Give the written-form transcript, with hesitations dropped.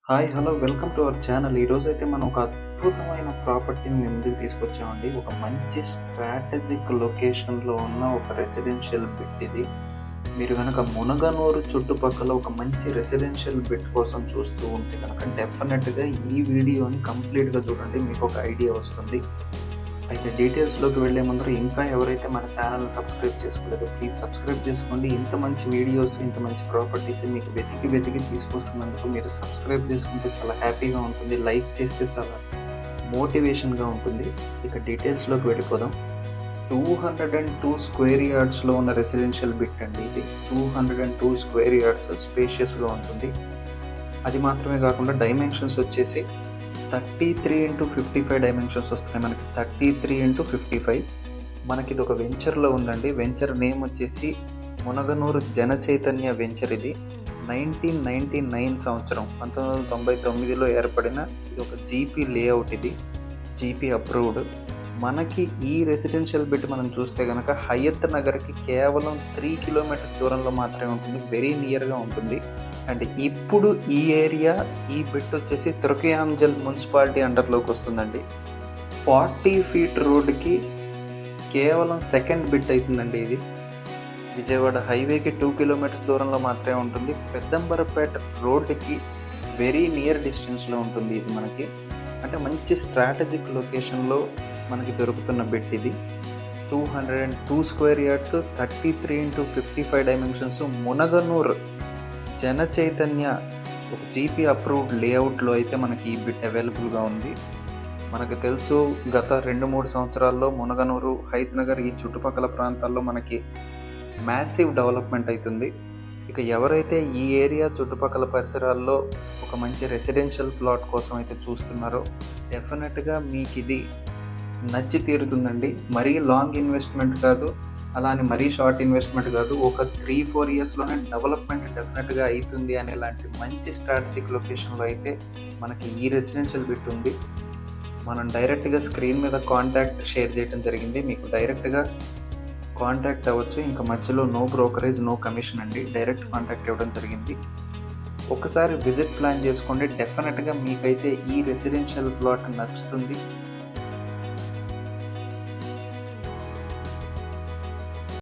Hi! Hello! Welcome to our channel. ఈరోజైతే మనం ఒక అద్భుతమైన ప్రాపర్టీని మీ ముందుకు తీసుకొచ్చామండి. ఒక మంచి స్ట్రాటజిక్ లొకేషన్‌లో ఉన్న ఒక రెసిడెన్షియల్ బిట్ ఇది. మీరు గనక మునగనూరు చుట్టుపక్కల ఒక మంచి రెసిడెన్షియల్ బిట్ కోసం చూస్తూ ఉంటే గనక డెఫినెట్‌గా ఈ వీడియోని కంప్లీట్‌గా చూడండి. మీకొక ఐడియా వస్తుంది. అయితే డీటెయిల్స్‌లోకి వెళ్ళే ముందర ఇంకా ఎవరైతే మన ఛానల్‌ని సబ్స్క్రైబ్ చేసుకోలేదో ప్లీజ్ సబ్స్క్రైబ్ చేసుకోండి. ఇంత మంచి వీడియోస్, ఇంత మంచి ప్రాపర్టీస్ మీకు వెతికి తీసుకొస్తున్నందుకు మీరు సబ్స్క్రైబ్ చేసుకుంటే చాలా హ్యాపీగా ఉంటుంది. లైక్ చేస్తే చాలా మోటివేషన్‌గా ఉంటుంది. ఇక డీటెయిల్స్‌లోకి వెళ్ళిపోదాం. 202 స్క్వేర్ యార్డ్స్‌లో ఉన్న రెసిడెన్షియల్ బిట్ అండి ఇది. 202 స్క్వేర్ యార్డ్స్ స్పేషియస్‌గా ఉంటుంది. అది మాత్రమే కాకుండా డైమెన్షన్స్ వచ్చేసి 33x55 డైమెన్షన్స్ వస్తున్నాయి మనకి. 33x55. మనకిది ఒక వెంచర్‌లో ఉందండి. వెంచర్ నేమ్ వచ్చేసి మునగనూరు జనచైతన్య వెంచర్ ఇది. 1999 సంవత్సరం 1999లో ఏర్పడిన ఇది ఒక జీపీ లేఅవుట్ ఇది. GP approved. మనకి ఈ రెసిడెన్షియల్ బిట్ మనం చూస్తే గనక హయత్ నగర్‌కి కేవలం 3 కిలోమీటర్స్ దూరంలో మాత్రమే ఉంటుంది. వెరీ నియర్‌గా ఉంటుంది. అండ్ ఇప్పుడు ఈ ఏరియా, ఈ బిట్ వచ్చేసి తుర్కయాంజల్ మున్సిపాలిటీ అండర్‌లోకి వస్తుందండి. 40 ఫీట్ రోడ్డుకి కేవలం సెకండ్ బిట్ అవుతుందండి ఇది. విజయవాడ హైవేకి 2 కిలోమీటర్స్ దూరంలో మాత్రమే ఉంటుంది. పెద్దంబరపేట రోడ్డుకి వెరీ నియర్ డిస్టెన్స్‌లో ఉంటుంది ఇది మనకి. అంటే మంచి స్ట్రాటజిక్ లొకేషన్‌లో మనకి దొరుకుతున్న బిట్ ఇది. 202 square yards, 33x55 dimensions, Munaganuru Janachaitanya ఒక జీపీ అప్రూవ్డ్ లేఅవుట్లో అయితే మనకి ఈ బిట్ అవైలబుల్గా ఉంది. మనకు తెలుసు గత 2-3 సంవత్సరాల్లో మునగనూరు, హయత్ నగర్ ఈ చుట్టుపక్కల ప్రాంతాల్లో మనకి మ్యాసివ్ డెవలప్మెంట్ అవుతుంది. ఇక ఎవరైతే ఈ ఏరియా చుట్టుపక్కల పరిసరాల్లో ఒక మంచి రెసిడెన్షియల్ ప్లాట్ కోసం అయితే చూస్తున్నారో డెఫినెట్గా మీకు ఇది నచ్చి తీరుతుందండి. మరీ లాంగ్ ఇన్వెస్ట్మెంట్ కాదు, అలా అని మరీ షార్ట్ ఇన్వెస్ట్మెంట్ కాదు. ఒక 3-4 ఇయర్స్లోనే డెవలప్మెంట్ డెఫినెట్గా అవుతుంది అనేలాంటి మంచి స్ట్రాటజిక్ లొకేషన్లో అయితే మనకి ఈ రెసిడెన్షియల్ బిట్ ఉంది. మనం డైరెక్ట్గా స్క్రీన్ మీద కాంటాక్ట్ షేర్ చేయడం జరిగింది. మీకు డైరెక్ట్గా కాంటాక్ట్ అవ్వచ్చు. ఇంకా మధ్యలో నో బ్రోకరేజ్, నో కమిషన్ అండి. డైరెక్ట్ కాంటాక్ట్ ఇవ్వడం జరిగింది. ఒకసారి విజిట్ ప్లాన్ చేసుకోండి. డెఫినెట్గా మీకైతే ఈ రెసిడెన్షియల్ ప్లాట్ నచ్చుతుంది.